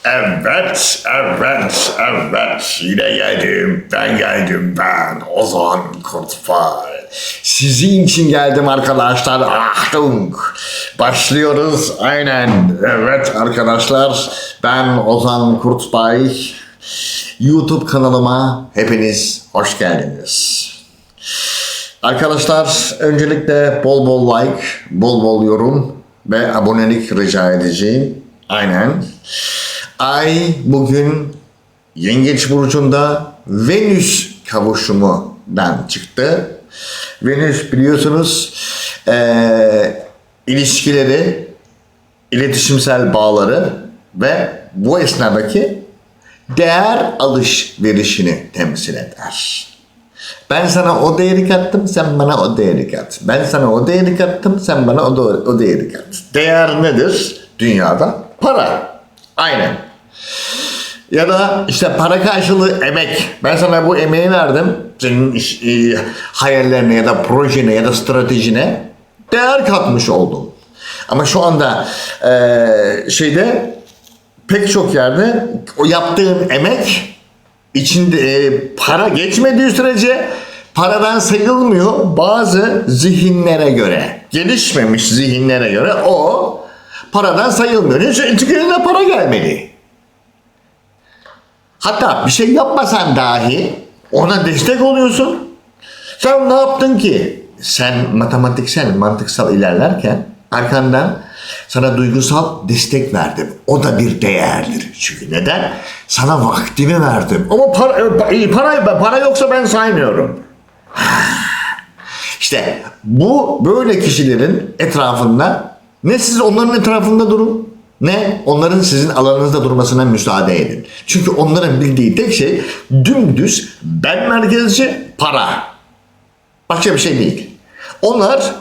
Evet. Yine geldim. Ben Ozan Kurtbay. Sizin için geldim arkadaşlar. Achtung. Başlıyoruz. Aynen. Evet arkadaşlar. Ben Ozan Kurtbay. YouTube kanalıma hepiniz hoş geldiniz. Arkadaşlar öncelikle bol bol like, bol bol yorum ve abonelik rica edeceğim. Aynen. Ay bugün Yengeç burcunda Venüs kavuşumundan çıktı. Venüs biliyorsunuz ilişkileri, iletişimsel bağları ve bu esnadaki değer alışverişini temsil eder. Ben sana o değeri kattım, sen bana o değeri kat. Ben sana o değeri kattım, sen bana o değeri kat. Değer nedir dünyada? Para. Aynen. Ya da işte para karşılığı emek. Ben sana bu emeği verdim. Senin hayallerine ya da projene ya da stratejine değer katmış oldum. Ama şu anda pek çok yerde o yaptığın emek içinde para geçmediği sürece paradan sayılmıyor. Bazı zihinlere göre, gelişmemiş zihinlere göre o paradan sayılmıyor. Çünkü eline para gelmedi. Hatta bir şey yapmasan dahi ona destek oluyorsun. Sen ne yaptın ki? Sen matematiksel, mantıksal ilerlerken arkandan sana duygusal destek verdim. O da bir değerdir. Çünkü neden? Sana vaktimi verdim. Ama para yoksa ben saymıyorum. İşte bu böyle kişilerin etrafında ne siz onların etrafında durun ne onların sizin alanınızda durmasına müsaade edin. Çünkü onların bildiği tek şey dümdüz ben merkezci para. Başka bir şey değil. Onlar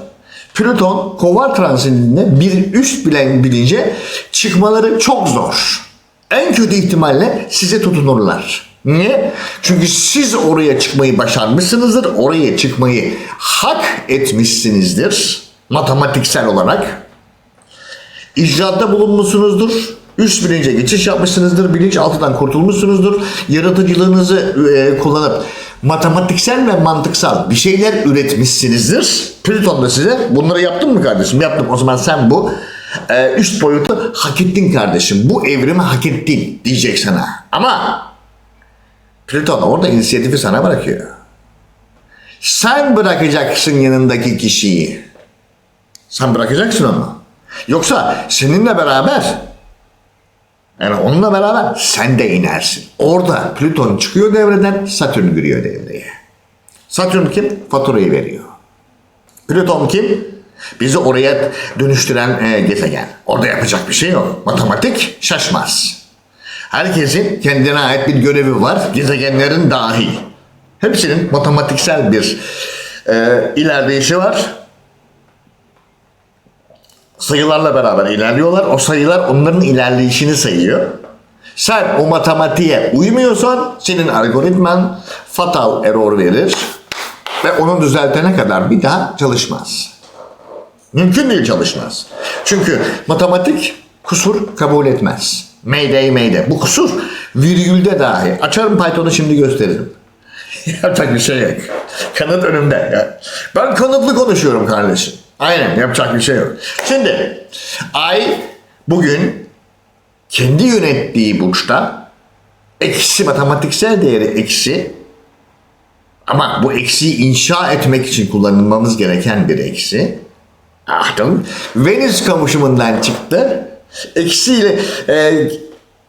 Plüton Kovar transitinde bir üst bilince çıkmaları çok zor. En kötü ihtimalle size tutunurlar. Niye? Çünkü siz oraya çıkmayı başarmışsınızdır. Oraya çıkmayı hak etmişsinizdir. Matematiksel olarak. İcraatta bulunmuşsunuzdur. Üst bilince geçiş yapmışsınızdır. Bilinçaltından kurtulmuşsunuzdur. Yaratıcılığınızı kullanıp matematiksel ve mantıksal bir şeyler üretmişsinizdir. Plüton da size bunları yaptın mı kardeşim? Yaptım. O zaman sen bu üst boyutu hak ettin kardeşim. Bu evrimi hak ettin diyecek sana. Ama Plüton orada inisiyatifi sana bırakıyor. Sen bırakacaksın yanındaki kişiyi. Sen bırakacaksın onu. Yoksa seninle beraber yani onunla beraber sen de inersin. Orada Plüton çıkıyor devreden, Satürn giriyor devreye. Satürn kim? Faturayı veriyor. Plüton kim? Bizi oraya dönüştüren gezegen. Orada yapacak bir şey yok. Matematik şaşmaz. Herkesin kendine ait bir görevi var. Gezegenlerin dahil. Hepsinin matematiksel bir ilerleyişi var. Sayılarla beraber ilerliyorlar. O sayılar onların ilerleyişini sayıyor. Sen o matematiğe uymuyorsan senin algoritman fatal error verir ve onu düzeltene kadar bir daha çalışmaz. Mümkün değil çalışmaz. Çünkü matematik kusur kabul etmez. Mayday. Bu kusur virgülde dahi. Açarım Python'u şimdi gösteririm. Yapacak bir şey yok. Kanıt önümde. Ben kanıtlı konuşuyorum kardeşim. Aynen yapacak bir şey yok. Şimdi Ay bugün kendi yönettiği burçta eksi matematiksel değeri eksi ama bu eksiyi inşa etmek için kullanılmamız gereken bir eksi. Venüs kavuşumundan çıktı. Eksiyle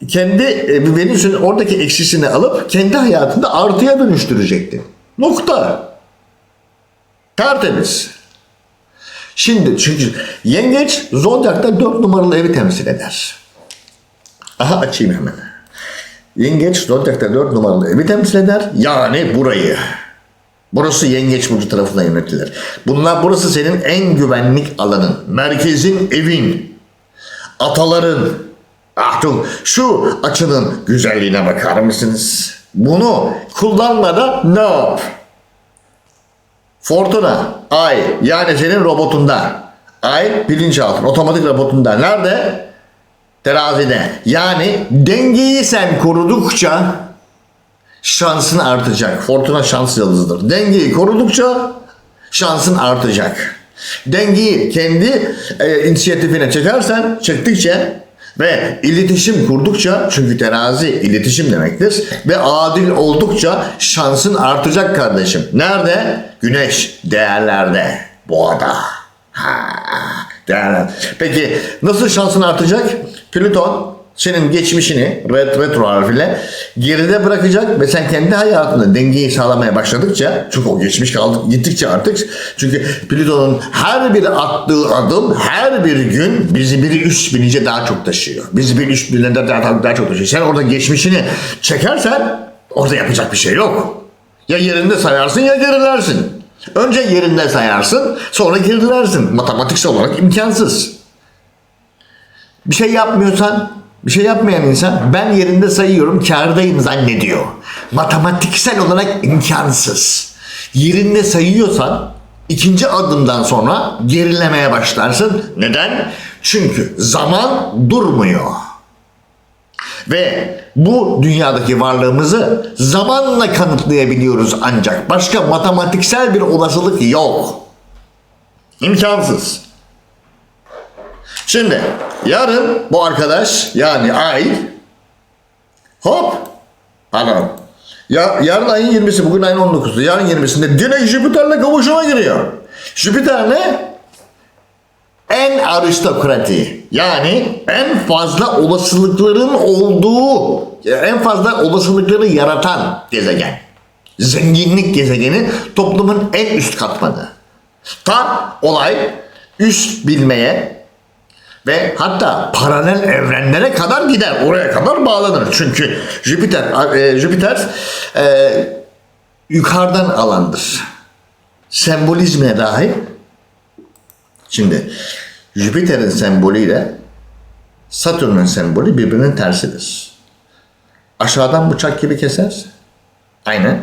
kendi Venüs'ün oradaki eksisini alıp kendi hayatında artıya dönüştürecekti. Nokta. Tertemiz. Şimdi çünkü Yengeç Zodyak'ta 4 numaralı evi temsil eder. Aha açayım hemen. Yengeç Zodyak'ta 4 numaralı evi temsil eder. Yani burayı. Burası Yengeç burcu tarafından yönetilir. Burası senin en güvenlik alanın. Merkezin, evin. Ataların. Şu açının güzelliğine bakar mısınız? Bunu kullanmadan ne yap? Fortuna, Ay yani senin robotunda. Ay bilinçaltın, otomatik robotunda. Nerede? Terazide. Yani dengeyi sen korudukça şansın artacak. Fortuna şans yıldızıdır. Dengeyi korudukça şansın artacak. Dengeyi kendi inisiyatifine çektikçe ve iletişim kurdukça, çünkü terazi iletişim demektir, ve adil oldukça şansın artacak kardeşim. Nerede? Güneş değerlerde, boğada. Değerler. Peki nasıl şansın artacak? Plüton senin geçmişini retro harfiyle geride bırakacak ve sen kendi hayatında dengeyi sağlamaya başladıkça, çünkü o geçmiş kaldı gittikçe artık, çünkü Plüton'un her bir attığı adım her bir gün bizi bir üst bilince daha çok taşıyor. Bizi bir üst bilince daha çok taşıyor. Sen orada geçmişini çekersen orada yapacak bir şey yok. Ya yerinde sayarsın ya gerilersin. Önce yerinde sayarsın, sonra gerilersin. Matematiksel olarak imkansız. Bir şey yapmıyorsan, bir şey yapmayan insan ben yerinde sayıyorum, kârdayım zannediyor. Matematiksel olarak imkansız. Yerinde sayıyorsan ikinci adımdan sonra gerilemeye başlarsın. Neden? Çünkü zaman durmuyor. Ve bu dünyadaki varlığımızı zamanla kanıtlayabiliyoruz ancak. Başka matematiksel bir olasılık yok. İmkansız. Şimdi yarın bu arkadaş, yani ay, yarın ayın 20'si, bugün ayın 19'u, yarın 20'sinde direkt Jüpiter'le kavuşuma giriyor. Jüpiter ne? En aristokrati, yani en fazla olasılıkların olduğu, en fazla olasılıkları yaratan gezegen. Zenginlik gezegeni, toplumun en üst katmanı. Olay üst bilmeye ve hatta paralel evrenlere kadar gider. Oraya kadar bağlanır. Çünkü Jüpiter yukarıdan alandır. Sembolizmine dahi. Şimdi Jüpiter'in sembolüyle Satürn'ün sembolü birbirinin tersidir. Aşağıdan bıçak gibi keser. Aynen.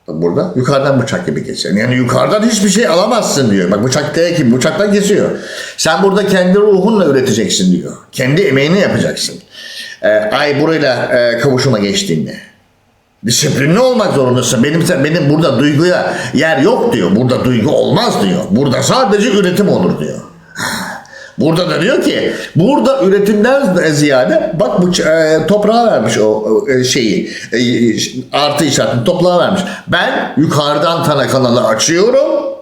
Burada yukarıdan bıçak gibi keser. Yani yukarıdan hiçbir şey alamazsın diyor. Bak bıçaktan kesiyor. Sen burada kendi ruhunla üreteceksin diyor. Kendi emeğini yapacaksın. Ay burayla kavuşuma geçtiğinde. Disiplinli olmak zorundasın. Benim burada duyguya yer yok diyor. Burada duygu olmaz diyor. Burada sadece üretim olur diyor. Burada da diyor ki burada üretimden ziyade bak bu toprağa vermiş o şeyi, artı işaretini toprağa vermiş. Ben yukarıdan sana kanalı açıyorum.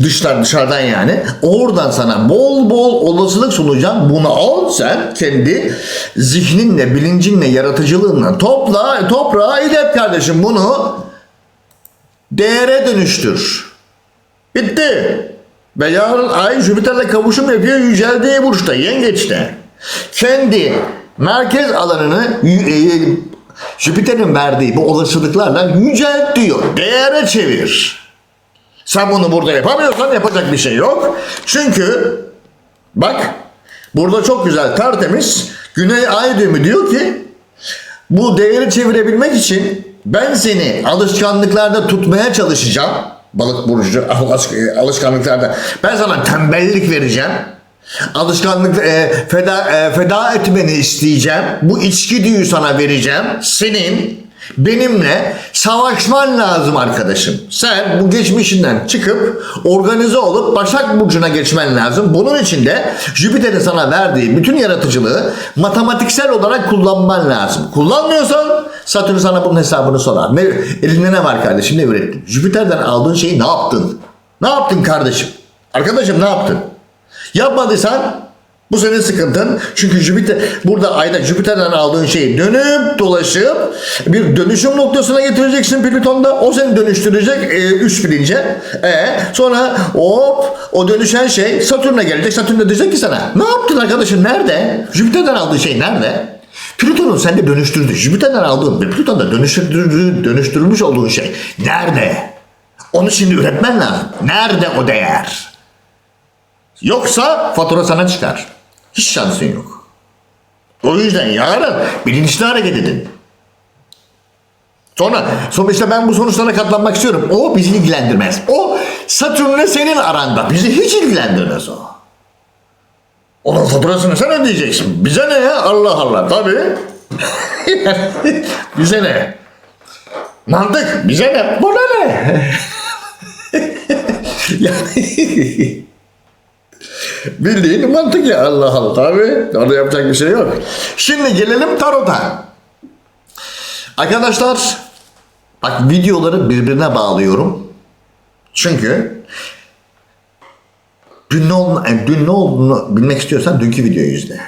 Dışarıdan yani. Oradan sana bol bol olasılık sunacağım. Bunu al sen kendi zihninle, bilincinle, yaratıcılığınla toprağa ilet kardeşim. Bunu değere dönüştür. Bitti. Ve yarın ay Jüpiter'le kavuşum yapıyor yüceldiği burçta, yengeçte. Kendi merkez alanını Jüpiter'in verdiği bu olasılıklarla yücelt diyor. Değere çevir. Sen bunu burada yapamıyorsan yapacak bir şey yok. Çünkü bak burada çok güzel, tertemiz Güney Ay düğümü diyor ki bu değeri çevirebilmek için ben seni alışkanlıklarda tutmaya çalışacağım. Balık burcu alışkanlıklarda. Ben sana tembellik vereceğim. Alışkanlık feda etmeni isteyeceğim. Bu içgüdüyü sana vereceğim. Senin benimle savaşman lazım arkadaşım. Sen bu geçmişinden çıkıp organize olup Başak Burcu'na geçmen lazım. Bunun için de Jüpiter'in sana verdiği bütün yaratıcılığı matematiksel olarak kullanman lazım. Kullanmıyorsan Satürn sana bunun hesabını sorar. Elinde ne var kardeşim, ne ürettin? Jüpiter'den aldığın şeyi ne yaptın? Ne yaptın kardeşim? Arkadaşım ne yaptın? Yapmadıysan bu senin sıkıntın. Çünkü burada ayda Jüpiter'den aldığın şeyi dönüp dolaşıp bir dönüşüm noktasına getireceksin Plüton'da. O seni dönüştürecek üst bilince. Sonra o dönüşen şey Satürn'e gelecek. Satürn de diyecek ki sana ne yaptın arkadaşım, nerede? Jüpiter'den aldığın şey nerede? Plüton'un sende dönüştürdüğü, Jüpiter'den aldığın ve Plüton'da dönüştürülmüş olduğun şey nerede? Onu şimdi üretmen lazım. Nerede o değer? Yoksa fatura sana çıkar. Hiç şansın yok. O yüzden yarın bilinçli hareket edin. Sonra işte ben bu sonuçlara katlanmak istiyorum. O bizi ilgilendirmez. O Satürn'le senin aranda. Bizi hiç ilgilendirmez o. Onun faturasını sen ödeyeceksin. Bize ne ya? Allah Allah. Tabii. Bize ne? Mantık. Bize ne? Buna ne? Yani bildiğin mantık ya. Allah Allah. Tabii. Orada yapacak bir şey yok. Şimdi gelelim tarota. Arkadaşlar bak, videoları birbirine bağlıyorum. Çünkü dün ne olduğunu bilmek istiyorsan dünkü videoyu izle.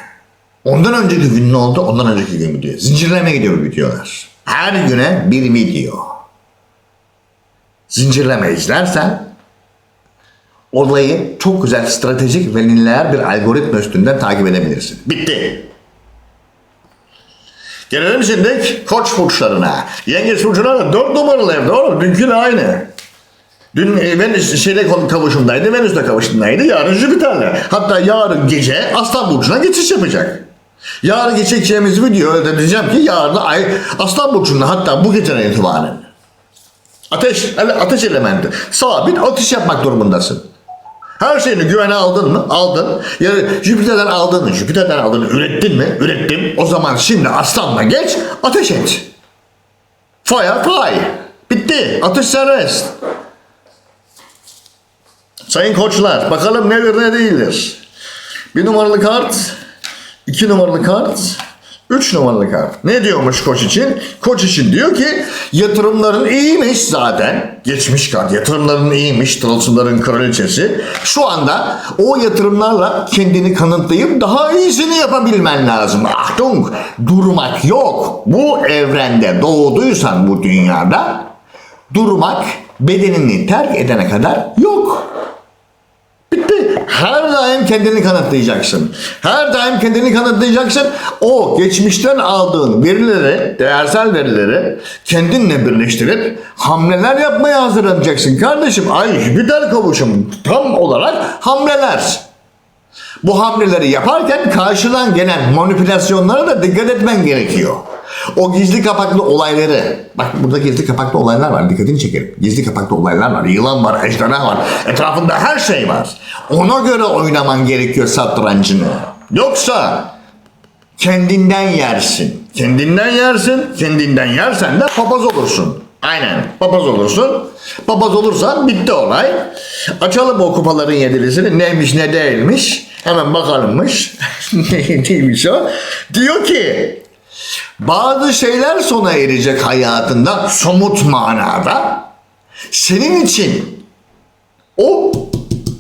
Ondan önceki gün ne oldu? Ondan önceki gün video. Zincirleme gidiyor videolar. Her güne bir video. Zincirleme izlersen olayı çok güzel, stratejik ve lineer bir algoritma üstünden takip edebilirsin. Bitti. Gelelim şimdi Koç burçlarına. Yengeç burçlarına da 4 numaralı evde oğlum. Dünküyle aynı. Dün Venüs kavuşumdaydı, Venüs'le kavuşumdaydı. Yarın Jüpiter'le. Hatta yarın gece Aslan burcuna geçiş yapacak. Yarın geçeceğimiz videoda diyeceğim ki yarın ay Aslan burcunda, hatta bu geceden itibaren ateş elementi. Sabit atış yapmak durumundasın. Her şeyini güvene aldın mı? Aldın. Ya Jüpiter'den aldın. Ürettin mi? Ürettim. O zaman şimdi Aslan'la geç, ateş et. Fire fly. Bitti. Atış serbest. Sayın koçlar, bakalım nedir ne değildir. 1 numaralı kart, 2 numaralı kart, 3 numaralı kart. Ne diyormuş koç için? Koç için diyor ki yatırımların iyiymiş zaten. Geçmiş kart. Yatırımların iyiymiş. Tılsımların kraliçesi. Şu anda o yatırımlarla kendini kanıtlayıp daha iyisini yapabilmen lazım. Achtung! Durmak yok. Bu evrende doğduysan bu dünyada durmak bedenini terk edene kadar yok. Bitti. Her daim kendini kanıtlayacaksın. Her daim kendini kanıtlayacaksın. O geçmişten aldığın verileri, değersel verileri kendinle birleştirip hamleler yapmaya hazırlanacaksın. Kardeşim, ay Jüpiter kavuşum tam olarak hamleler. Bu hamleleri yaparken karşıdan gelen manipülasyonlara da dikkat etmen gerekiyor. O gizli kapaklı olayları, bak burada gizli kapaklı olaylar var, dikkatini çekerim. Gizli kapaklı olaylar var, yılan var, ejderha var, etrafında her şey var. Ona göre oynaman gerekiyor satrancını. Yoksa kendinden yersin. Kendinden yersen de papaz olursun. Aynen, papaz olursun. Papaz olursan bitti olay. Açalım o kupaların yedilisini, neymiş ne değilmiş. Hemen bakalımmış. Neymiş o? Diyor ki bazı şeyler sona erecek hayatında somut manada. Senin için o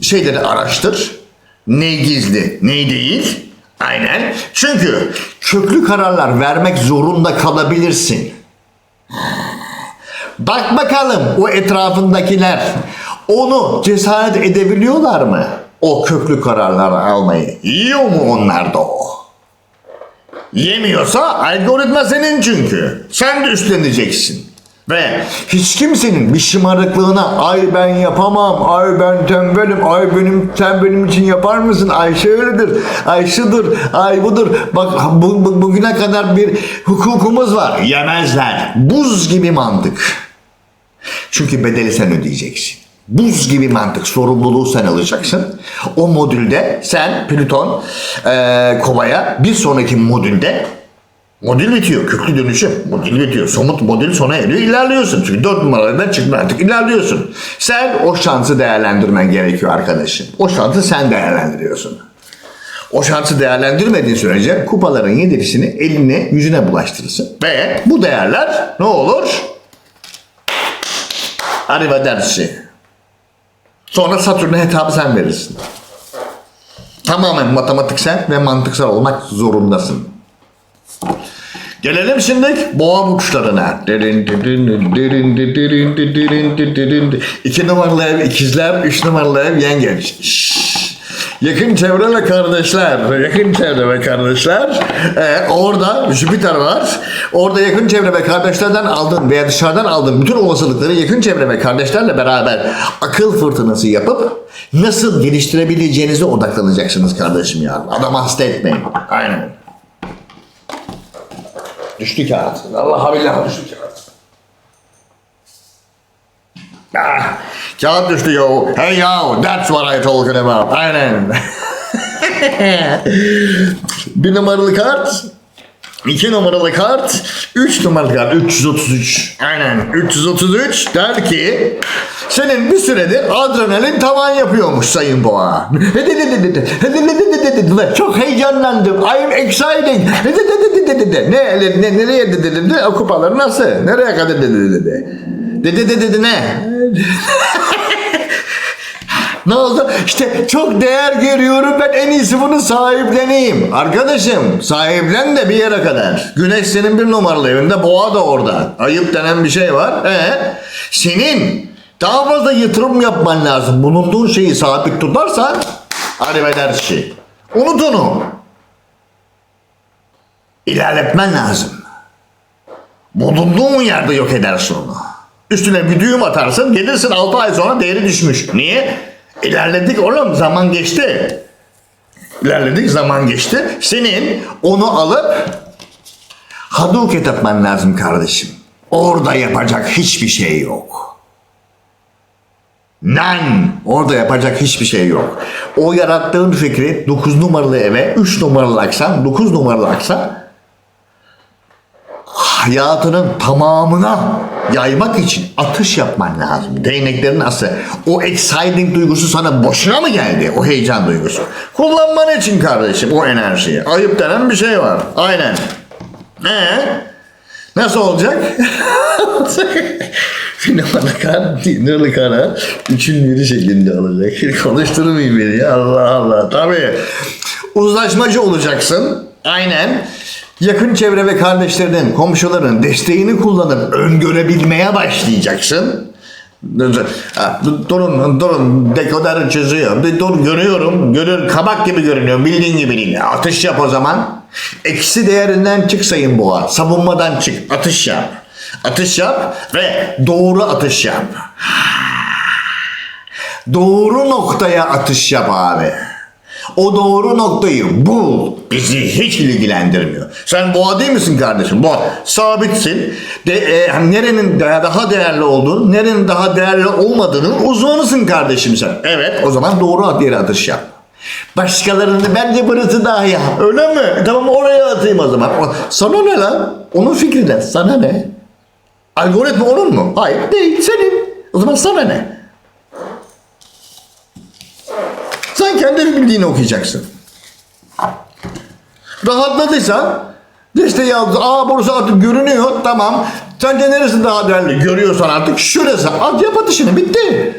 şeyleri araştır. Ne gizli, ne değil. Aynen. Çünkü köklü kararlar vermek zorunda kalabilirsin. Bak bakalım o etrafındakiler onu cesaret edebiliyorlar mı? O köklü kararları almayı. Yiyor mu onlar da o? Yemiyorsa algoritma senin çünkü. Sen de üstleneceksin. Ve hiç kimsenin bir şımarıklığına ay ben yapamam, ay ben tembelim, ay sen benim için yapar mısın, ay şöyledir, ay şudur, ay budur. Bak bugüne kadar bir hukukumuz var. Yemezler. Buz gibi mantık. Çünkü bedeli sen ödeyeceksin. Buz gibi mantık, sorumluluğu sen alacaksın. O modülde sen Plüton Kova'ya, bir sonraki modülde modül bitiyor, köklü dönüşüm modül bitiyor, somut modül sona eriyor, ilerliyorsun. Çünkü 4 numaralardan çıktın, artık ilerliyorsun. Sen o şansı değerlendirmen gerekiyor arkadaşım. O şansı sen değerlendiriyorsun. O şansı değerlendirmediğin sürece kupaların yedirisini eline yüzüne bulaştırırsın. Ve bu değerler ne olur? Arrivederci. Sonra Satürn'e hesabı sen verirsin. Tamamen matematiksel ve mantıksal olmak zorundasın. Gelelim şimdi boğa burçlarına. 2 numaralı ev ikizler, 3 numaralı ev yengeç. Yakın çevre ve kardeşler, orada Jüpiter var. Orada yakın çevre ve kardeşlerden aldığın veya dışarıdan aldığın bütün olasılıkları yakın çevre ve kardeşlerle beraber akıl fırtınası yapıp nasıl geliştirebileceğinize odaklanacaksınız kardeşim ya. Adamı hasta etmeyin. Aynen. Düştü kağıt. Allah billah düştü kağıt. Kağıt düştü yo. Hey yo, that's what I'm talking about. Aynen. Bir numaralı kart. 2 numaralı kart, 3 numaralı kart, 333. Aynen 333 der ki senin bir süredir adrenalin tavan yapıyormuş Sayın Boğa. Çok heyecanlandım. I'm excited. Nereye dedi? O kupalar nasıl? Nereye kadar dedi? Ne? Ne oldu? İşte çok değer görüyorum, ben en iyisi bunu sahipleneyim. Arkadaşım sahiplen de bir yere kadar. Güneş senin bir numaralı evinde, boğa da orada. Ayıp denen bir şey var. Senin daha fazla yatırım yapman lazım. Bulunduğun şeyi sabit tutarsan arrivederci. Unut onu. İlerletmen lazım. Bulunduğun yerde yok edersin onu. Üstüne bir düğüm atarsın, gelirsin 6 ay sonra değeri düşmüş. Niye? İlerledik oğlum, zaman geçti. İlerledik, zaman geçti. Senin onu alıp Hadouken etmen lazım kardeşim. Orada yapacak hiçbir şey yok. Orada yapacak hiçbir şey yok. O yarattığın fikri 9 numaralı eve 3 numaralı aksan, 9 numaralı aksan hayatının tamamına yaymak için atış yapman lazım. Değneklerin ası. O exciting duygusu sana boşuna mı geldi? O heyecan duygusu. Kullanman için kardeşim o enerjiyi. Ayıp denen bir şey var. Aynen. Nasıl olacak? Nırlı kara üçün biri şeklinde olacak. Konuşturmayayım beni ya. Allah Allah. Tabii. Uzlaşmacı olacaksın. Aynen. Yakın çevre ve kardeşlerinin, komşuların desteğini kullanıp öngörebilmeye başlayacaksın. Durun dekoder çözüyor. Dur görüyorum. Kabak gibi görünüyor. Bildiğin gibi değil. Atış yap o zaman. Eksi değerinden çık Sayın Boğa. Savunmadan çık. Atış yap. Atış yap ve doğru atış yap. Doğru noktaya atış yap abi. O doğru noktayı bul. Bizi hiç ilgilendirmiyor. Sen boğa değil misin kardeşim? Boğa. Sabitsin. Nerenin daha değerli olduğunu, nerenin daha değerli olmadığının uzmanısın kardeşim sen. Evet, o zaman doğru yere atış yap. Başkalarını bence burası daha ya. Öyle mi? Tamam, oraya atayım o zaman. Sana ne lan? Onun fikri de. Sana ne? Algoritma onun mu? Hayır, değil. Senin. O zaman sana ne? Sen kendi bildiğini okuyacaksın. Rahatladıysan desteği aldın. Burası artık görünüyor. Tamam. Sence neresi daha değerli? Görüyorsan artık şurası. At yap atışını. Bitti.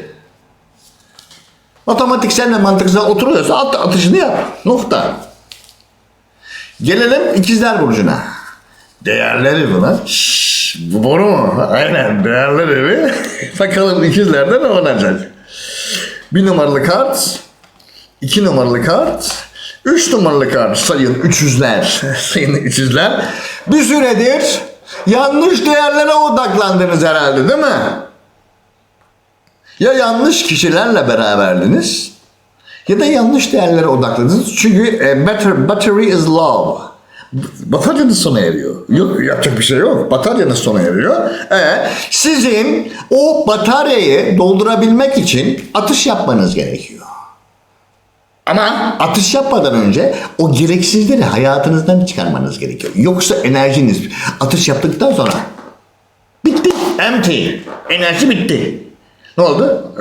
Matematikselle mantıksal oturuyorsa atışını yap. Nokta. Gelelim ikizler burcuna. Değerleri bunlar. Bu boru mu? Aynen, değerleri mi? Bakalım ikizlerde ne olacak? 1 numaralı kart. 2 numaralı kart, 3 numaralı kart sayın 300'ler. Sayın 300'ler. Bir süredir yanlış değerlere odaklandınız herhalde, değil mi? Ya yanlış kişilerle beraberdiniz ya da yanlış değerlere odaklandınız. Çünkü battery is low. Bataryanız sona eriyor. Yok, yapacak bir şey yok. Bataryanız sona eriyor. Sizin o bataryayı doldurabilmek için atış yapmanız gerekiyor. Ama atış yapmadan önce o gereksizleri hayatınızdan çıkarmanız gerekiyor. Yoksa enerjiniz atış yaptıktan sonra bitti. Empty. Enerji bitti. Ne oldu?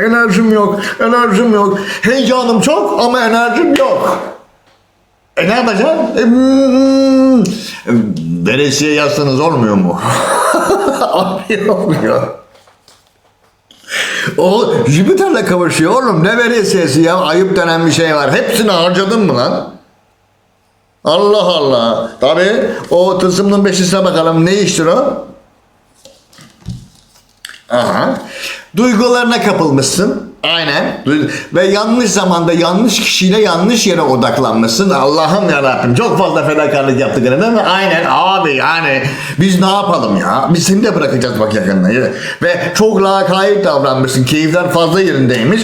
Enerjim yok. Heyecanım çok ama enerjim yok. Ne yapacaksın? Veresiye yazsanız olmuyor mu? Olmuyor. O Jüpiter'le kavuşuyor oğlum. Ne veresiyesi ya? Ayıp denen bir şey var. Hepsini harcadın mı lan? Allah Allah. Tabii o tılsımın beşisine bakalım. Ne iştir o? Aha. Duygularına kapılmışsın. Aynen. Ve yanlış zamanda yanlış kişiyle yanlış yere odaklanmışsın. Allah'ım yarabbim, çok fazla fedakarlık yaptık değil mi? Aynen abi, yani biz ne yapalım ya? Biz seni de bırakacağız bak yakında. Ve çok lakayt davranmışsın. Keyifler fazla yerindeymiş.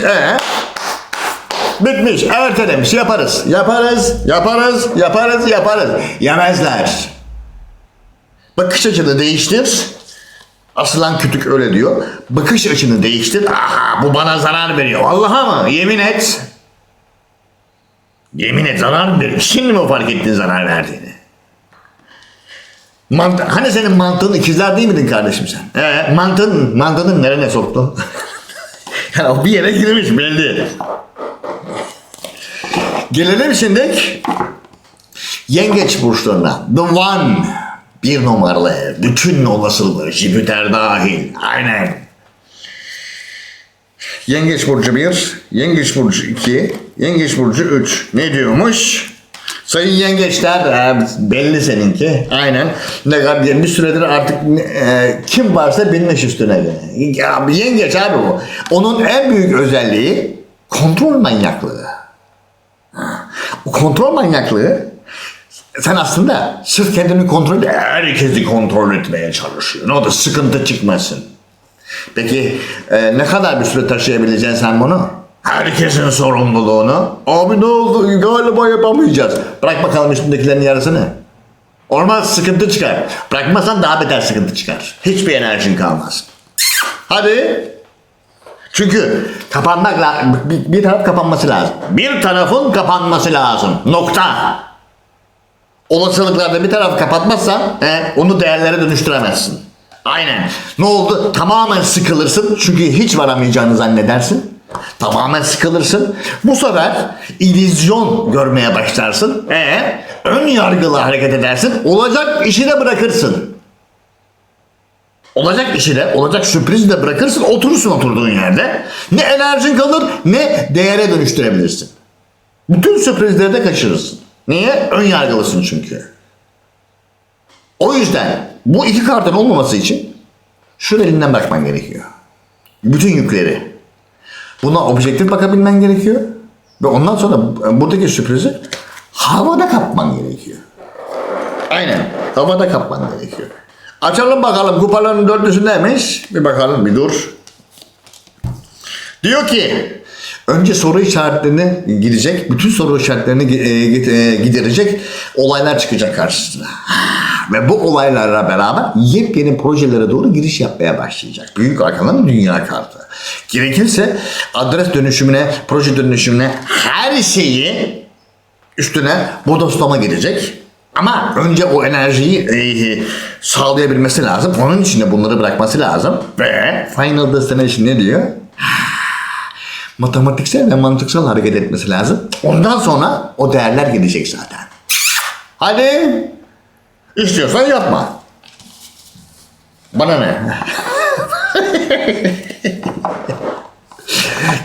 Bitmiş. Ertelemiş. Yaparız. Yemezler. Bakış açını değiştir. Aslan kütük öyle diyor. Bakış açını değiştir. Aha, bu bana zarar veriyor. Allah'a mı? Yemin et. Yemin et, zarar mı veriyor? Şimdi mi fark ettin zarar verdiğini? Hani senin mantığın ikizler değil miydin kardeşim sen? Mantığın nereye soktu? Yani o bir yere girmiş belli. Gelelim şimdi Yengeç burçlarına. The One. Bir numaralı ev. Bütün olasılığı. Jüpiter dahil. Aynen. Yengeç burcu 1, Yengeç burcu 2, Yengeç burcu 3. Ne diyormuş? Sayın yengeçler, belli seninki. Aynen. Ne kadar bir süredir artık kim varsa binmiş üstüne. Ya, yengeç abi bu. Onun en büyük özelliği kontrol manyaklığı. O kontrol manyaklığı, sen aslında sırf kendini kontrol, herkesi kontrol etmeye çalışıyorsun. O da sıkıntı çıkmasın. Peki ne kadar bir süre taşıyabileceksin sen bunu? Herkesin sorumluluğunu. Abi ne oldu? Galiba yapamayacağız. Bırak bakalım üstündekilerin yarısını. Olmaz, sıkıntı çıkar. Bırakmazsan daha beter sıkıntı çıkar. Hiçbir enerjin kalmaz. Hadi. Çünkü kapanmak lazım. Bir taraf kapanması lazım. Bir tarafın kapanması lazım. Nokta. Olasılıklarda bir taraf kapatmazsan onu değerlere dönüştüremezsin. Aynen. Ne oldu? Tamamen sıkılırsın. Çünkü hiç varamayacağını zannedersin. Tamamen sıkılırsın. Bu sefer illüzyon görmeye başlarsın. Ön yargılı hareket edersin. Olacak işi de bırakırsın. Olacak işi de, olacak sürprizi de bırakırsın. Oturursun oturduğun yerde. Ne enerjin kalır ne değere dönüştürebilirsin. Bütün sürprizleri de kaçırırsın. Niye? Ön yargılısın çünkü. O yüzden bu iki kartın olmaması için şu elinden bakman gerekiyor. Bütün yükleri. Buna objektif bakabilmen gerekiyor. Ve ondan sonra buradaki sürprizi havada kapman gerekiyor. Aynen. Havada kapman gerekiyor. Açalım bakalım kupaların dörtlüsü neymiş? Bir bakalım, bir dur. Diyor ki önce soru işaretlerini gidecek, bütün soru işaretlerini giderecek olaylar çıkacak karşısına. Ve bu olaylarla beraber yepyeni projelere doğru giriş yapmaya başlayacak. Büyük arkadan dünya kartı. Gerekirse adres dönüşümüne, proje dönüşümüne her şeyi üstüne bodoslama girecek. Ama önce o enerjiyi sağlayabilmesi lazım. Onun için de bunları bırakması lazım. Ve Final Destination ne diyor? Matematiksel ve mantıksal hareket etmesi lazım. Ondan sonra o değerler gelecek zaten. Hadi. İstiyorsan yapma. Bana ne?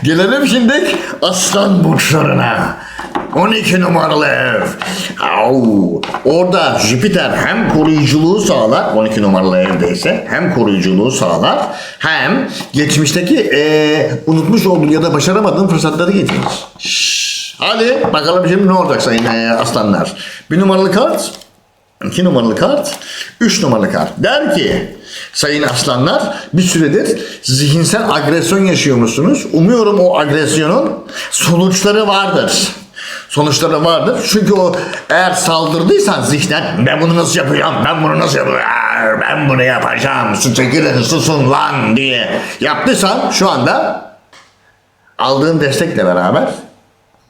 Gelelim şimdi Aslan burçlarına. 12 numaralı ev. Orada Jüpiter hem koruyuculuğu sağlar, 12 numaralı evdeyse hem koruyuculuğu sağlar, hem geçmişteki unutmuş olduğun ya da başaramadığın fırsatları getirir. Hadi bakalım şimdi ne olacak sayın aslanlar. 1 numaralı kart, 2 numaralı kart, 3 numaralı kart. Der ki sayın aslanlar, bir süredir zihinsel agresyon yaşıyormuşsunuz. Umuyorum o agresyonun sonuçları vardır. Sonuçları vardır. Çünkü o eğer saldırdıysan zihnen, ben bunu nasıl yapacağım, ben bunu nasıl yapacağım, ben bunu yapacağım, çekilin susun lan diye yaptıysan şu anda aldığın destekle beraber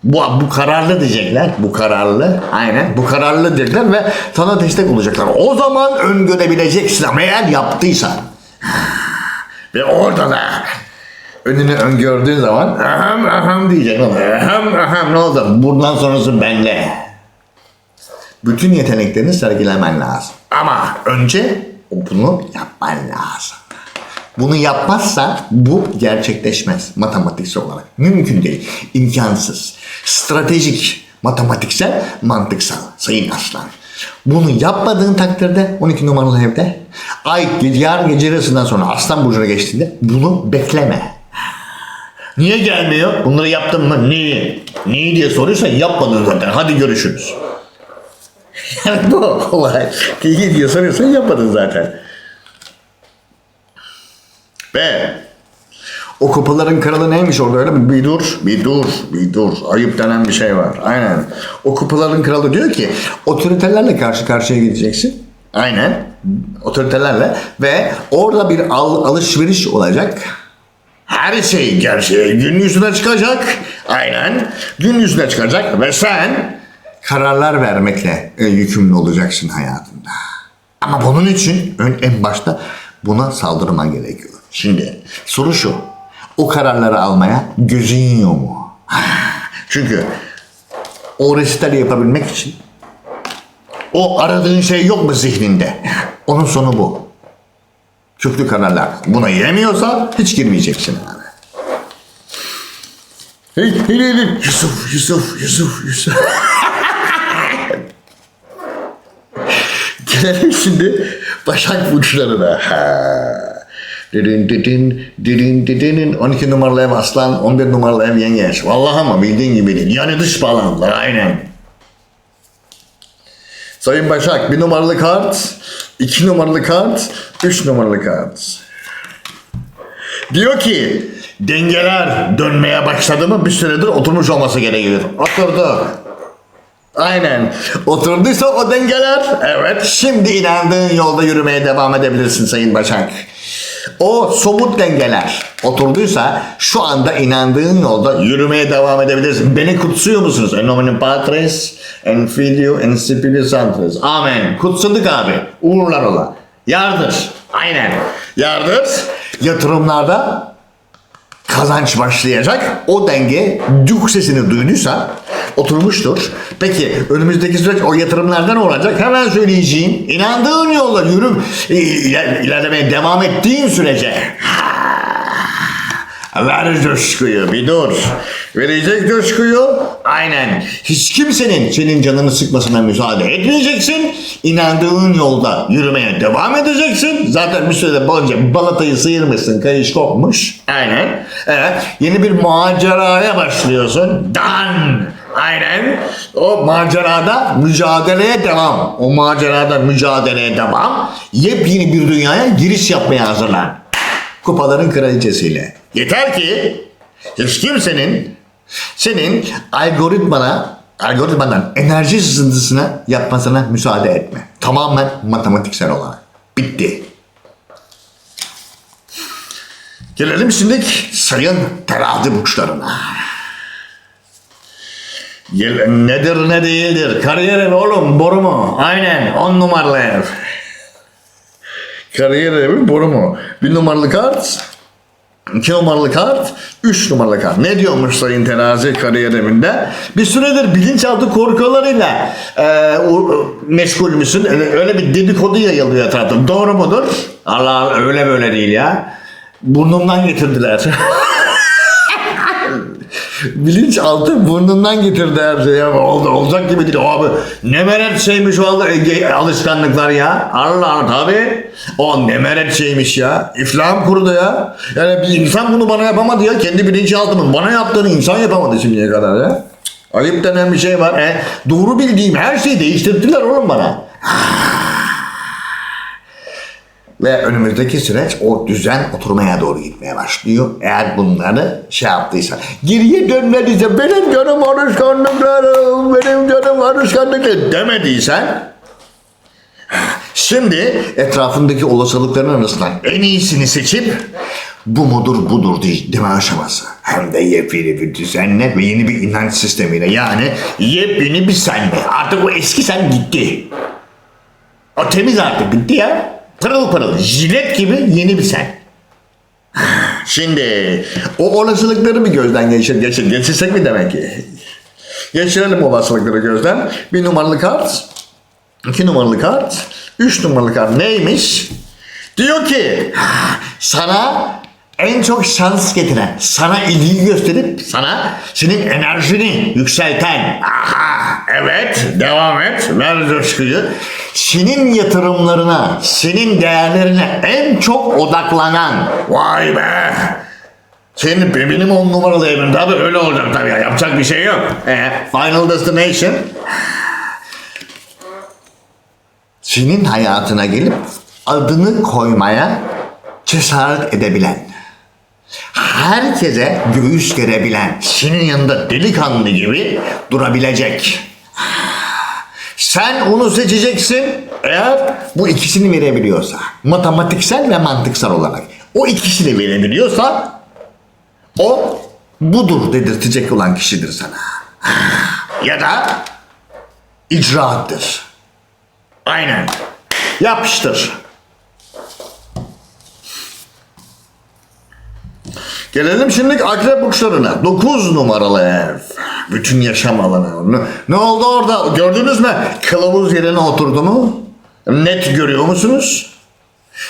bu kararlı diyecekler. Bu kararlı. Aynen. Bu kararlı diyecekler ve sana destek olacaklar. O zaman öngörebileceksin ama eğer yaptıysan. Ve orada da önünü öngördüğün zaman aham diyeceksin. Aham ne oldu? Bundan sonrası bende. Bütün yeteneklerini sergilemen lazım. Ama önce bunu yapman lazım. Bunu yapmazsa bu gerçekleşmez matematiksel olarak. Mümkün değil. İmkansız. Stratejik, matematiksel, mantıksal sayın aslan. Bunu yapmadığın takdirde 12 numaralı evde ay yarın gece yarısından sonra Aslan burcuna geçtiğinde bunu bekleme. Niye gelmiyor? Bunları yaptın mı? Niye? Niye diye soruyorsan yapmadın zaten. Hadi görüşürüz. Yani bu olay. Niye diye soruyorsan yapmadın zaten. Ve o kupaların kralı neymiş orada öyle mi? Bir dur. Ayıp denen bir şey var. Aynen. O kupaların kralı diyor ki otoritelerle karşı karşıya gideceksin. Aynen. Otoritelerle ve orada bir alışveriş olacak. Her şey gerçeği gün yüzüne çıkacak. Aynen. Gün yüzüne çıkacak ve sen kararlar vermekle yükümlü olacaksın hayatında. Ama bunun için en başta buna saldırman gerekiyor. Şimdi soru şu. O kararları almaya gözün yiyor mu? Çünkü o resitali yapabilmek için o aradığın şey yok mu zihninde? Onun sonu bu. Köklü kararlar. Buna yemiyorsa hiç girmeyeceksin abi. Hey, Yusuf. Gelelim şimdi Başak burçlarına. Dedin 12 numaralı ev Aslan, 11 numaralı ev Yengeç. Vallahi ama bildiğin gibi değil. Yani dış bağlantılar aynen. Sayın Başak 1 numaralı kart, 2 numaralı kart, 3 numaralı kart. Diyor ki dengeler dönmeye başladı mı bir süredir oturmuş olması gerekiyor. Oturdu. Aynen. Oturduysa o dengeler, evet, şimdi inandığın yolda yürümeye devam edebilirsin Sayın Başak. O somut dengeler oturduysa şu anda inandığın yolda yürümeye devam edebilirsin. Beni kutsuyor musunuz? En nomine Patris, en Filio, en Spiritus Sanctus. Amen. Kutsadık abi. Uğurlar ola. Yardır. Aynen. Yardır. Yatırımlarda kazanç başlayacak. O denge dük sesini duyduysa oturmuştur. Peki önümüzdeki süreç o yatırımlardan olacak. Hemen söyleyeceğim. İnandığın yolda ilerlemeye devam ettiğin sürece ver coşkuyu, bir dur. Verecek coşkuyu, aynen. Hiç kimsenin senin canını sıkmasına müsaade etmeyeceksin. İnandığın yolda yürümeye devam edeceksin. Zaten bir süre boyunca balatayı sıyırmışsın, kayış kopmuş. Aynen. Evet. Yeni bir maceraya başlıyorsun. Aynen. O macerada mücadeleye devam. O macerada mücadeleye devam. Yepyeni bir dünyaya giriş yapmaya hazırlan. Kupaların kraliçesiyle. Yeter ki hiç kimsenin senin algoritmadan enerji sızıntısına yapmasına müsaade etme. Tamamen matematiksel olarak. Bitti. Gelelim şimdi sayın terazi burçlarına. Nedir ne değildir? Kariyer evi oğlum, boru mu? Aynen 10 numaralı ev. Kariyer evi, boru mu? 1 numaralı kart, 2 numaralı kart, 3 numaralı kart. Ne diyormuş sayın terazi kariyer evinde? Bir süredir bilinçaltı korkularıyla meşgul müsün? Öyle bir dedikodu yayılıyor etrafta. Doğru mudur? Allah Allah, öyle böyle değil ya. Burnumdan getirdiler. Bilinçaltı burnundan getirdi her şeyi. Olacak gibi değil abi. Ne meret şeymiş o alışkanlıklar ya. Allah tabi. O ne meret şeymiş ya. İflahım kurudu ya. Yani bir insan bunu bana yapamadı ya. Kendi bilinçaltımın bana yaptığını insan yapamadı şimdiye kadar ya. Ayıp denen bir şey var. Doğru bildiğim her şeyi değiştirdiler oğlum bana. Ve önümüzdeki süreç o düzen oturmaya doğru gitmeye başlıyor. Eğer bunları yaptıysa. Geriye dönmediyse benim canım alışkanlıklarım demediysen şimdi etrafındaki olasılıkların arasından en iyisini seçip bu mudur budur deme aşaması. Hem de yepyeni bir düzenle ve yeni bir inanç sistemiyle, yani yepyeni bir senle. Artık o eski sen gitti. O temiz artık bitti ya. Pırıl pırıl, jilet gibi yeni bir sen. Şimdi o olasılıkları bir gözden geçirsek mi demek ki? Geçirelim olasılıkları gözden. 1 numaralı kart, 2 numaralı kart, 3 numaralı kart neymiş? Diyor ki sana en çok şans getiren, sana ilgi gösterip sana senin enerjini yükselten, evet, devam et, ver coşkuyu, senin yatırımlarına, senin değerlerine en çok odaklanan, vay be, senin benim 10 numaralı evim, tabi öyle olacak tabi ya, yapacak bir şey yok. Final Destination, senin hayatına gelip adını koymaya cesaret edebilen, herkese göğüs gerebilen, senin yanında delikanlı gibi durabilecek, Sen onu seçeceksin eğer bu ikisini verebiliyorsa. Matematiksel ve mantıksal olarak. O ikisini verebiliyorsa o budur dedirtecek olan kişidir sana. Ya da icraattır. Aynen. Yapıştır. Gelelim şimdi akrep burçlarına. 9 numaralı ev. Bütün yaşam alanı. Ne oldu orada? Gördünüz mü? Kılavuz yerine oturdu mu? Net görüyor musunuz?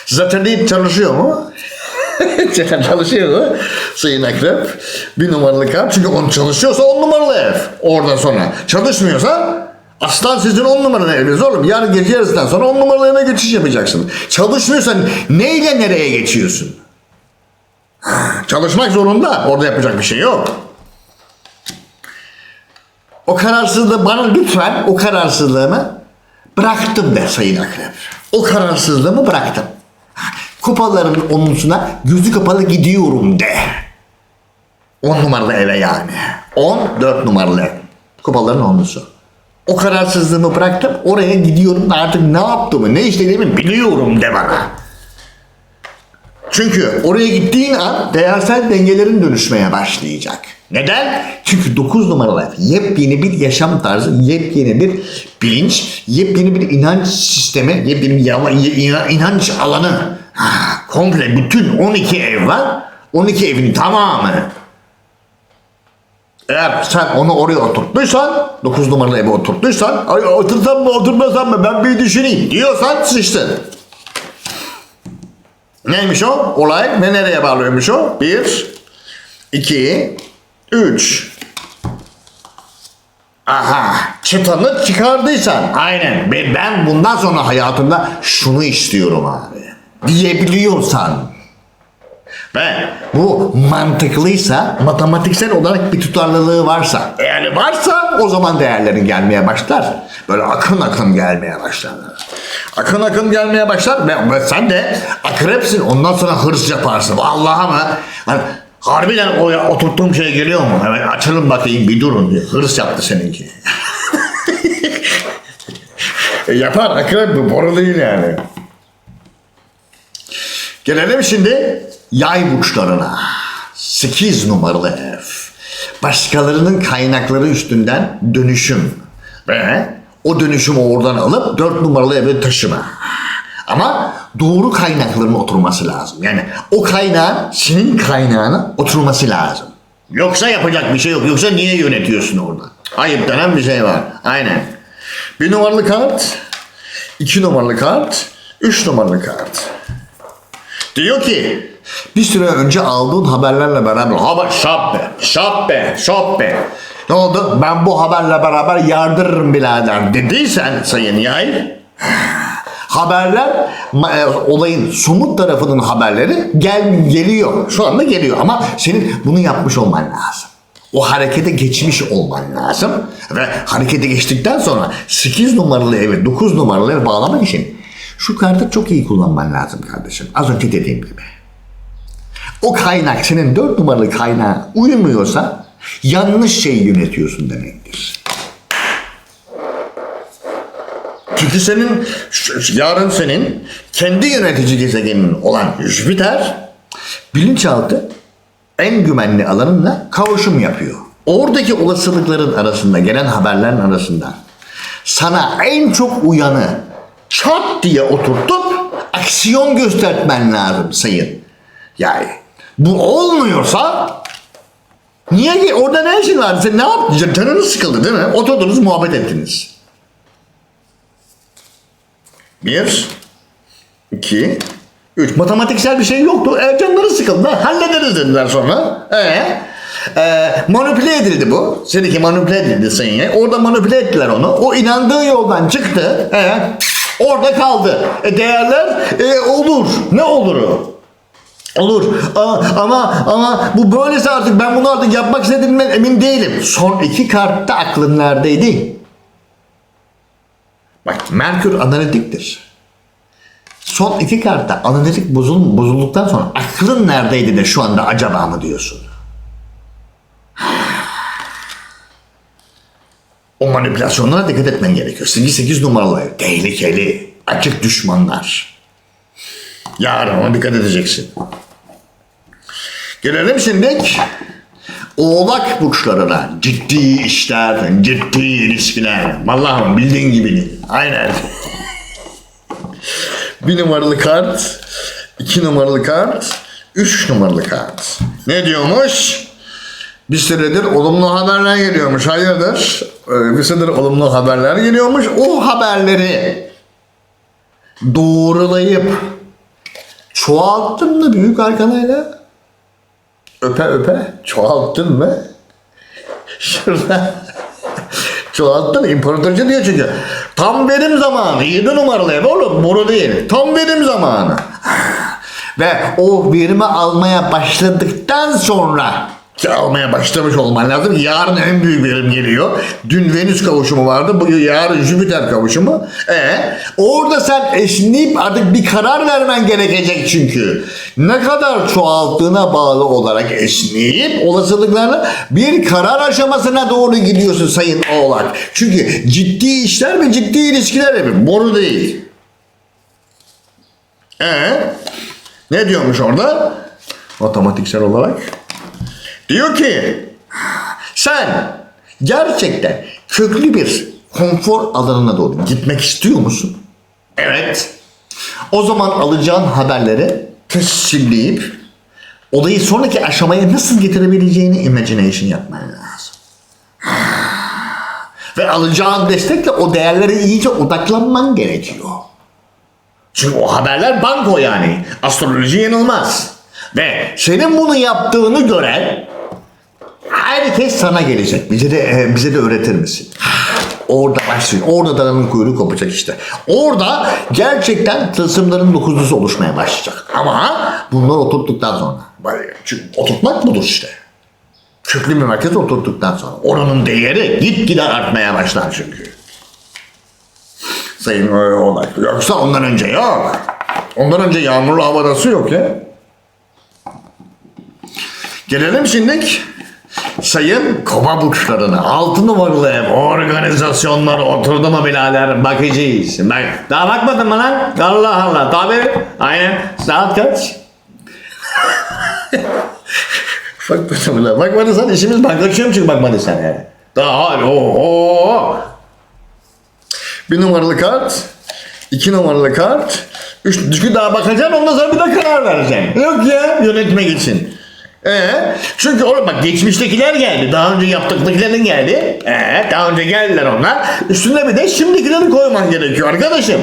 Zaten çalışıyor mu? Çalışıyor mu? Sayın Akrep. 1 numaralı kart. Çünkü onu çalışıyorsa 10 numaralı ev. Oradan sonra. Çalışmıyorsa aslan sizin 10 numaralı eviniz oğlum. Yarın gece yarısından sonra 10 numaralı eve geçiş yapacaksın. Çalışmıyorsan neyle nereye geçiyorsun? Çalışmak zorunda. Orada yapacak bir şey yok. O kararsızlığı bana lütfen o kararsızlığımı bıraktım de Sayın Akrep. O kararsızlığımı bıraktım. Kupaların onlusuna gözü kapalı gidiyorum de. 10 numaralı eve yani. 14 numaralı ev. Kupaların onlusu. O kararsızlığımı bıraktım. Oraya gidiyorum. Artık ne yaptığımı, ne işlediğimi biliyorum de bana. Çünkü oraya gittiğin an değersel dengelerin dönüşmeye başlayacak. Neden? Çünkü 9 numaralı ev yepyeni bir yaşam tarzı, yepyeni bir bilinç, yepyeni bir inanç sistemi, yepyeni bir inanç alanı. Komple bütün 12 ev var. 12 evin tamamı. Eğer sen onu oraya oturttuysan, 9 numaralı eve oturttuysan, ay otursam mı oturmasam mı ben bir düşüneyim diyorsan sıçtın. Neymiş o? Olay ve nereye bağlıyormuş o? 1, 2, 3. Aha, çıtanı çıkardıysan, aynen ben bundan sonra hayatımda şunu istiyorum abi diyebiliyorsan ve bu mantıklıysa, matematiksel olarak bir tutarlılığı varsa, eğer varsa o zaman değerlerin gelmeye başlar. Böyle akın akın gelmeye başlarlar. Akın akın gelmeye başlar ve sen de akrepsin, ondan sonra hırs yaparsın. Vallahi ama hani, harbiden oturttuğum şey geliyor mu? Evet, açalım bakayım bir durun diye. Hırs yaptı seninki. Yapar akrep bu, boru değil yani. Gelelim şimdi yay burçlarına. 8 numaralı ev. Başkalarının kaynakları üstünden dönüşüm. Ve o dönüşümü oradan alıp 4 numaralı eve taşıma. Ama doğru kaynakların oturması lazım. Yani o kaynağın senin kaynağına oturması lazım. Yoksa yapacak bir şey yok. Yoksa niye yönetiyorsun orada? Ayıp denen bir şey var. Aynen. 1 numaralı kart, 2 numaralı kart, 3 numaralı kart. Diyor ki bir süre önce aldığın haberlerle beraber şap be. Ne oldu? Ben bu haberle beraber yardırırım birader dediysen sayın yay. Haberler olayın somut tarafının haberleri geliyor. Şu anda geliyor ama senin bunu yapmış olman lazım. O harekete geçmiş olman lazım ve harekete geçtikten sonra 8 numaralı evi 9 numaralı evi bağlamak için şu kartı çok iyi kullanman lazım kardeşim. Az önce dediğim gibi. O kaynak senin 4 numaralı kaynağa uymuyorsa yanlış şeyi yönetiyorsun demektir. Çünkü yarın senin kendi yönetici gezegenin olan Jüpiter bilinçaltı en güvenli alanınla kavuşum yapıyor. Oradaki olasılıkların arasında, gelen haberlerin arasında sana en çok uyanı çat diye oturtup aksiyon göstermen lazım sayın. Yani bu olmuyorsa niye orada ne işin var? Sen ne yaptın? Canınız sıkıldı değil mi? Oturdunuz muhabbet ettiniz. 1, 2, 3. Matematiksel bir şey yoktu. Canları sıkıldı. Hallederiz dediler sonra. Manipüle edildi bu. Seninki manipüle edildi sayın. Orada manipüle ettiler onu. O inandığı yoldan çıktı. Orada kaldı. Değerler olur. Ne oluru? Olur. Ama bu böylesi artık ben bunu artık yapmak istediğimden emin değilim. Son 2 kartta aklın neredeydi? Bak Merkür analitiktir. Son 2 kartta analitik bozulduktan sonra aklın neredeydi de şu anda acaba mı diyorsun? O manipülasyonlara dikkat etmen gerekiyor. 8 numaralı ev. Tehlikeli. Açık düşmanlar. Yarın ona dikkat edeceksin. Gelelim şimdi Oğlak burçlarına. Ciddi işler, ciddi ilişkiler. Vallahi bildiğin gibi değil. Aynen. 1 numaralı kart, 2 numaralı kart, 3 numaralı kart. Ne diyormuş? Bir süredir olumlu haberler geliyormuş. Hayırdır? Bir süredir olumlu haberler geliyormuş. O haberleri doğrulayıp çoğalttın mı büyük arkanayla? Öpe öpe çoğalttın mı? Şurada çoğalttın. İmparatorca diyor çünkü. Tam verim zamanı. 7 numaralı ev oğlum. Boru değil. Tam verim zamanı. Ve o verimi almaya başladıktan sonra ki almaya başlamış olman lazım. Yarın en büyük verim geliyor. Dün Venüs kavuşumu vardı. Bugün yarın Jüpiter kavuşumu. Orada sen esneyip artık bir karar vermen gerekecek çünkü. Ne kadar çoğalttığına bağlı olarak esneyip olasılıklarla bir karar aşamasına doğru gidiyorsun Sayın Oğlak. Çünkü ciddi işler ve ciddi ilişkiler yapıyor. Boru değil. Ne diyormuş orada? Matematiksel olarak. Diyor ki sen gerçekten köklü bir konfor alanına doğru gitmek istiyor musun? Evet. O zaman alacağın haberleri tescilleyip olayı sonraki aşamaya nasıl getirebileceğini imagination yapman lazım. Ve alacağın destekle o değerlere iyice odaklanman gerekiyor. Çünkü o haberler banko yani. Astroloji yanılmaz. Ve senin bunu yaptığını gören herkes sana gelecek. Bize de öğretir misin? Orada başlıyor. Orada dananın kuyruğu kopacak işte. Orada gerçekten tılsımların dokuzlusu oluşmaya başlayacak. Ama bunlar oturttuktan sonra. Çünkü oturtmak budur işte. Köklü bir merkez oturttuktan sonra. Oranın değeri gitgide artmaya başlar çünkü. Sayın Oğlak. Yoksa ondan önce yok. Ondan önce yağmurlu havada su yok ya. Gelelim şimdi Sayın Kova burçlarına. 6 numaralı ev organizasyonları oturdu mu birader bakacağız. Bak, daha bakmadın mı lan? Allah Allah. Tabii. Aynen. Saat kaç? Bakmadın mı lan? Bakmadıysan işimiz ben kaçıyorum çünkü bakmadıysan yani. Daha ooo. 1 numaralı kart, 2 numaralı kart, 3 çünkü daha bakacaksın ondan sonra bir de karar vereceksin. Yok ya yönetmek için. Çünkü orada bak geçmiştekiler geldi. Daha önce yaptıklarının geldi. Daha önce geldiler onlar. Üstüne bir de şimdikileri koyman gerekiyor arkadaşım.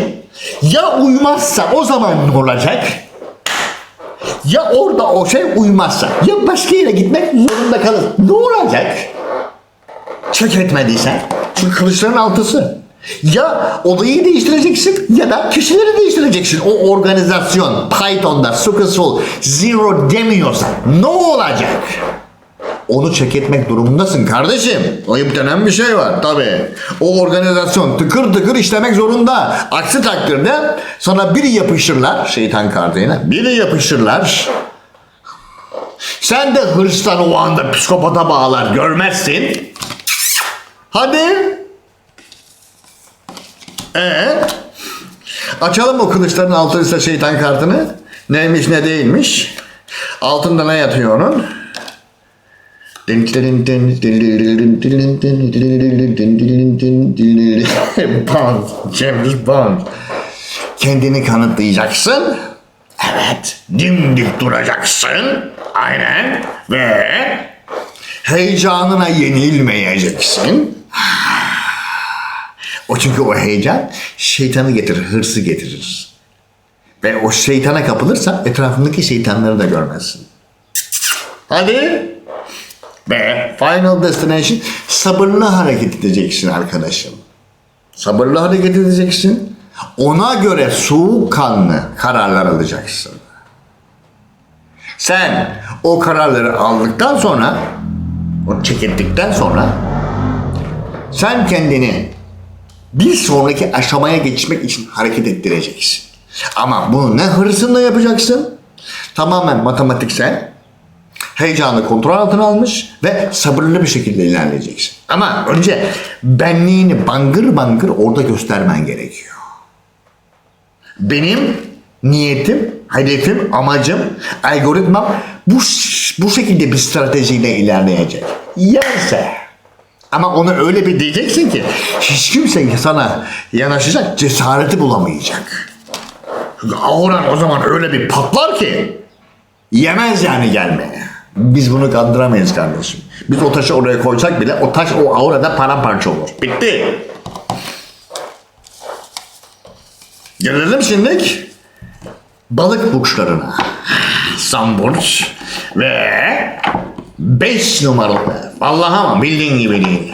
Ya uymazsa o zaman ne olacak? Ya orada o şey uymazsa ya başka yere gitmek zorunda kalır. Ne olacak? Çek etmediysen. Çünkü kılıçların altısı. Ya olayı değiştireceksin ya da kişileri değiştireceksin. O organizasyon Python'da successful zero demiyorsa ne olacak? Onu check etmek durumundasın kardeşim. Ayıp denen bir şey var tabii. O organizasyon tıkır tıkır işlemek zorunda. Aksi takdirde sana biri yapışırlar şeytan kartıyla. Biri yapışırlar. Sen de hırstan o anda psikopata bağlar görmezsin. Hadi. Açalım o kılıçların altıysa şeytan kartını. Neymiş ne değilmiş. Altında ne yatıyor onun? Bond. James Bond. Kendini kanıtlayacaksın. Evet. Dimdik duracaksın. Aynen. Ve heyecanına yenilmeyeceksin. O çünkü o heyecan şeytanı getirir, hırsı getirir. Ve o şeytana kapılırsan etrafındaki şeytanları da görmezsin. Hadi. Ve final destination sabırlı hareket edeceksin arkadaşım. Sabırlı hareket edeceksin. Ona göre soğukkanlı kararlar alacaksın. Sen o kararları aldıktan sonra, o çekildikten sonra sen kendini bir sonraki aşamaya geçmek için hareket ettireceksin. Ama bunu ne hırsınla yapacaksın? Tamamen matematiksel. Heyecanı kontrol altına almış ve sabırlı bir şekilde ilerleyeceksin. Ama önce benliğini bangır bangır orada göstermen gerekiyor. Benim niyetim, hedefim, amacım, algoritmam bu şekilde bir stratejiyle ilerleyecek. Yerse. Ama onu öyle bir diyeceksin ki hiç kimse sana yanaşacak cesareti bulamayacak. Çünkü auran o zaman öyle bir patlar ki yemez yani gelmeye. Biz bunu kandıramayız kardeşim. Biz o taşı oraya koysak bile o taş o aurada paramparça olur. Bitti. Gelelim şimdilik balık burçlarına. Samburç ve 5 numaralı. Vallahi ama bildiğin gibi değil.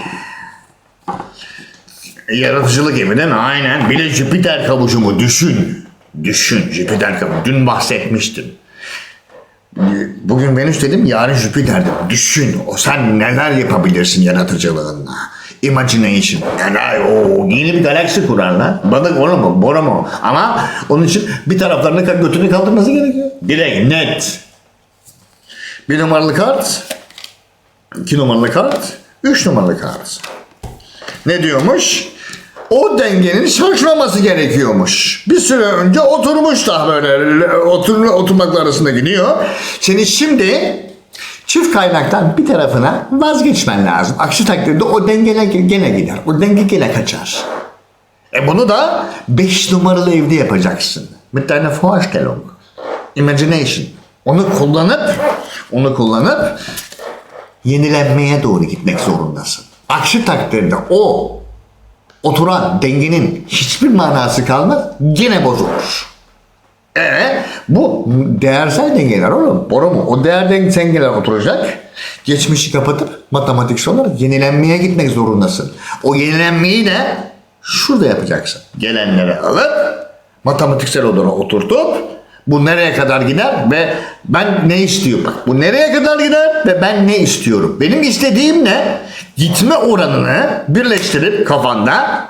Yaratıcılık evinden aynen. Bir de Jüpiter kavuşumu düşün. Düşün Jüpiter kavuşumu. Dün bahsetmiştim. Bugün Venüs dedim, yarın Jüpiter dedim. Düşün, o sen neler yapabilirsin yaratıcılığınla. Imagination. Neler, yeni bir galaksi kurarlar. Balık onu mu, boru mu? Ama onun için bir taraflarını götünü kaldırması gerekiyor. Direkt, net. 1 numaralı kart, 2 numaralı kart, 3 numaralı kart. Ne diyormuş? O dengenin şaşmaması gerekiyormuş. Bir süre önce oturmuş da böyle oturmakla arasında gidiyor. Senin şimdi çift kaynaktan bir tarafına vazgeçmen lazım. Aksi takdirde o denge gene gider. O denge gene kaçar. Bunu da 5 numaralı evde yapacaksın. Mit deiner Vorstellung. Imagination. Onu kullanıp yenilenmeye doğru gitmek zorundasın. Aksi takdirde o oturan dengenin hiçbir manası kalmaz, gene bozulur. Bu değersel dengeler oğlum. Boru mu? O değer dengeler oturacak. Geçmişi kapatıp matematiksel olarak yenilenmeye gitmek zorundasın. O yenilenmeyi de şurada yapacaksın. Gelenleri alıp matematiksel olarak oturtup bu nereye kadar gider ve ben ne istiyorum? Bak, bu nereye kadar gider ve ben ne istiyorum? Benim istediğim ne? Gitme oranını birleştirip kafanda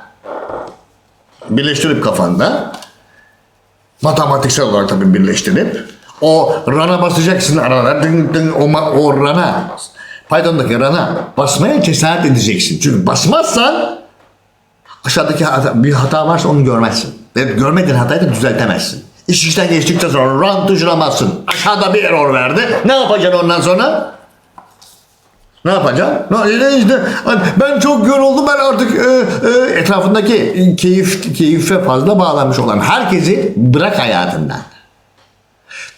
matematiksel olarak tabii birleştirip o rana basacaksın arada o rana paydondaki rana basmaya cesaret edeceksin. Çünkü basmazsan aşağıdaki bir hata varsa onu görmezsin. Ve görmediğin hatayı da düzeltemezsin. İş işten geçtikten sonra run tuşuna bassın. Aşağıda bir error verdi. Ne yapacaksın ondan sonra? Ne yapacaksın? İşte, ben çok yoruldum, ben artık etrafındaki keyfe fazla bağlanmış olan herkesi bırak hayatından.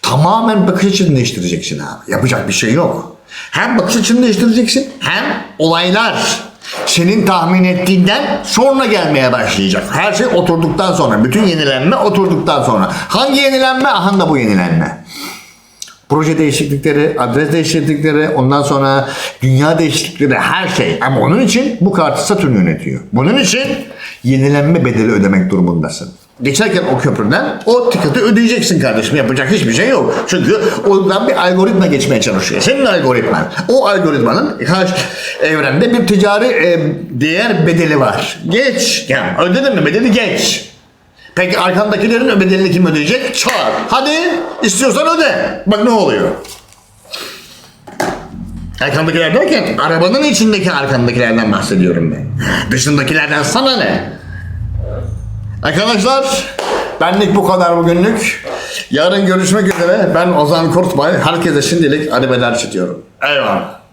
Tamamen bakış açını değiştireceksin abi. Yapacak bir şey yok. Hem bakış açını değiştireceksin hem olaylar senin tahmin ettiğinden sonra gelmeye başlayacak. Her şey oturduktan sonra, bütün yenilenme oturduktan sonra. Hangi yenilenme? Aha da bu yenilenme. Proje değişiklikleri, adres değişiklikleri, ondan sonra dünya değişiklikleri, her şey. Ama onun için bu kartı Satürn yönetiyor. Bunun için yenilenme bedeli ödemek durumundasın. Geçerken o köprüden o tiketi ödeyeceksin kardeşim. Yapacak hiçbir şey yok. Çünkü oradan bir algoritma geçmeye çalışıyor. Senin algoritman. O algoritmanın evrende bir ticari değer bedeli var. Geç. Yani ödedin mi bedeli, geç. Peki arkandakilerin bedelini kim ödeyecek? Çağır. Hadi istiyorsan öde. Bak ne oluyor. Arkandakiler derken arabanın içindeki arkandakilerden bahsediyorum ben. Dışındakilerden sana ne? Arkadaşlar benlik bu kadar bugünlük. Yarın görüşmek üzere. Ben Ozan Kurtbay. Herkese şimdilik arrivederci diyorum. Eyvallah.